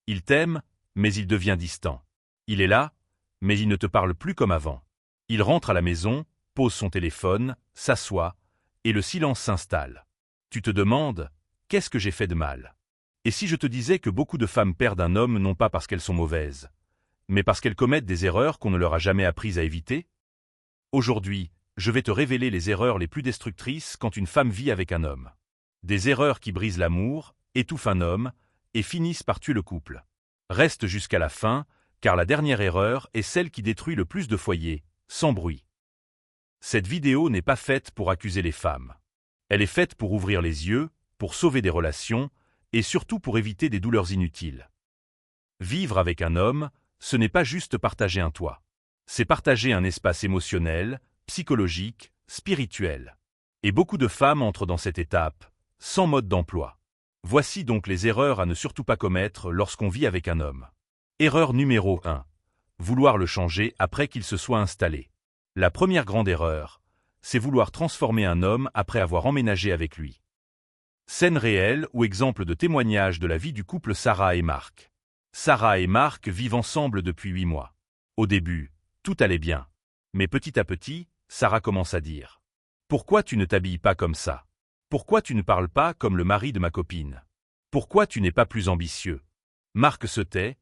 Il t'aime, mais il devient distant. Il est là, mais il ne te parle plus comme avant. Il rentre à la maison, pose son téléphone, s'assoit, et le silence s'installe. Tu te demandes, qu'est-ce que j'ai fait de mal? Et si je te disais que beaucoup de femmes perdent un homme non pas parce qu'elles sont mauvaises, mais parce qu'elles commettent des erreurs qu'on ne leur a jamais apprises à éviter? Aujourd'hui, je vais te révéler les erreurs les plus destructrices quand une femme vit avec un homme. Des erreurs qui brisent l'amour, étouffent un homme, et finissent par tuer le couple. Reste jusqu'à la fin, car la dernière erreur est celle qui détruit le plus de foyers, sans bruit. Cette vidéo n'est pas faite pour accuser les femmes. Elle est faite pour ouvrir les yeux, pour sauver des relations, et surtout pour éviter des douleurs inutiles. Vivre avec un homme, ce n'est pas juste partager un toit. C'est partager un espace émotionnel, psychologique, spirituel. Et beaucoup de femmes entrent dans cette étape, sans mode d'emploi. Voici donc les erreurs à ne surtout pas commettre lorsqu'on vit avec un homme. Erreur numéro 1. Vouloir le changer après qu'il se soit installé. La première grande erreur, c'est vouloir transformer un homme après avoir emménagé avec lui. Scène réelle ou exemple de témoignage de la vie du couple Sarah et Marc. Sarah et Marc vivent ensemble depuis 8 mois. Au début, tout allait bien. Mais petit à petit, Sarah commence à dire « Pourquoi tu ne t'habilles pas comme ça? Pourquoi tu ne parles pas comme le mari de ma copine? Pourquoi tu n'es pas plus ambitieux ?» Marc se tait,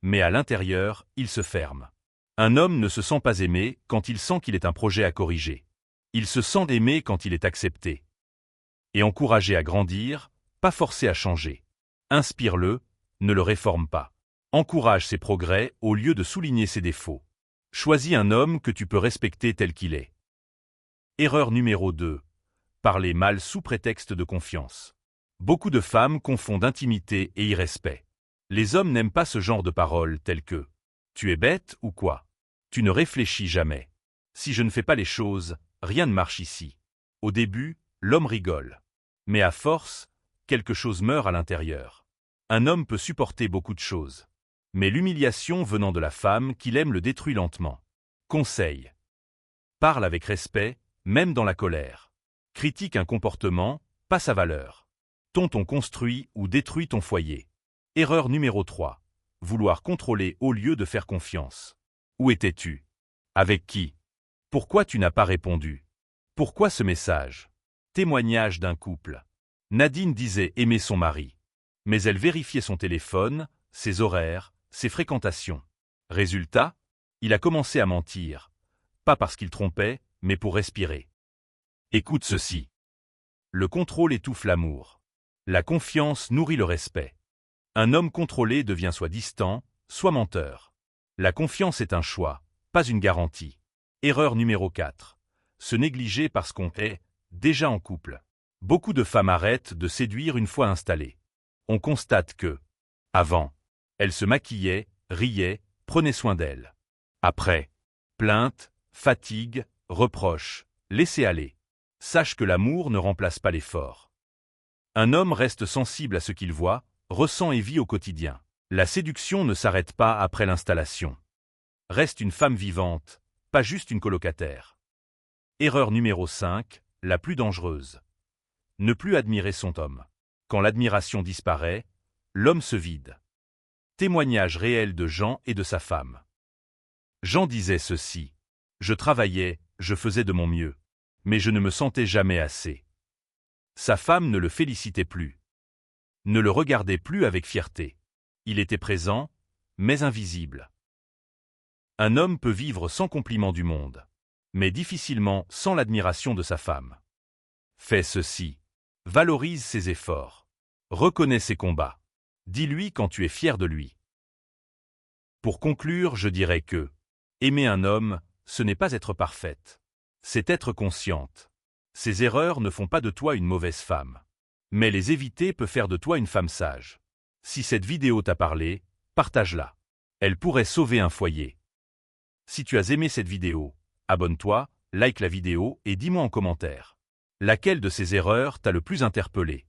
mais à l'intérieur, il se ferme. Un homme ne se sent pas aimé quand il sent qu'il est un projet à corriger. Il se sent aimé quand il est accepté. Et encouragé à grandir, pas forcé à changer. Inspire-le, ne le réforme pas. Encourage ses progrès au lieu de souligner ses défauts. Choisis un homme que tu peux respecter tel qu'il est. Erreur numéro 2. Parler mal sous prétexte de confiance. Beaucoup de femmes confondent intimité et irrespect. Les hommes n'aiment pas ce genre de paroles telles que « Tu es bête ou quoi? Tu ne réfléchis jamais. Si je ne fais pas les choses, rien ne marche ici. » Au début, l'homme rigole. Mais à force, quelque chose meurt à l'intérieur. Un homme peut supporter beaucoup de choses. Mais l'humiliation venant de la femme qu'il aime le détruit lentement. Conseil. Parle avec respect, même dans la colère. Critique un comportement, pas sa valeur. On construit ou détruit ton foyer. Erreur numéro 3. Vouloir contrôler au lieu de faire confiance. Où étais-tu? Avec qui? Pourquoi tu n'as pas répondu? Pourquoi ce message? Témoignage d'un couple. Nadine disait aimer son mari. Mais elle vérifiait son téléphone, ses horaires, ses fréquentations. Résultat, il a commencé à mentir. Pas parce qu'il trompait, mais pour respirer. Écoute ceci. Le contrôle étouffe l'amour. La confiance nourrit le respect. Un homme contrôlé devient soit distant, soit menteur. La confiance est un choix, pas une garantie. Erreur numéro 4. Se négliger parce qu'on est déjà en couple. Beaucoup de femmes arrêtent de séduire une fois installées. On constate que, avant, elles se maquillaient, riaient, prenaient soin d'elles. Après, plainte, fatigue, reproches, laisser aller. Sache que l'amour ne remplace pas l'effort. Un homme reste sensible à ce qu'il voit, ressent et vit au quotidien. La séduction ne s'arrête pas après l'installation. Reste une femme vivante, pas juste une colocataire. Erreur numéro 5, la plus dangereuse. Ne plus admirer son homme. Quand l'admiration disparaît, l'homme se vide. Témoignage réel de Jean et de sa femme. Jean disait ceci. Je travaillais, je faisais de mon mieux. Mais je ne me sentais jamais assez. Sa femme ne le félicitait plus. Ne le regardait plus avec fierté. Il était présent, mais invisible. Un homme peut vivre sans compliment du monde, mais difficilement sans l'admiration de sa femme. Fais ceci. Valorise ses efforts. Reconnais ses combats. Dis-lui quand tu es fier de lui. Pour conclure, je dirais que aimer un homme, ce n'est pas être parfaite. C'est être consciente. Ces erreurs ne font pas de toi une mauvaise femme. Mais les éviter peut faire de toi une femme sage. Si cette vidéo t'a parlé, partage-la. Elle pourrait sauver un foyer. Si tu as aimé cette vidéo, abonne-toi, like la vidéo et dis-moi en commentaire. Laquelle de ces erreurs t'a le plus interpellé?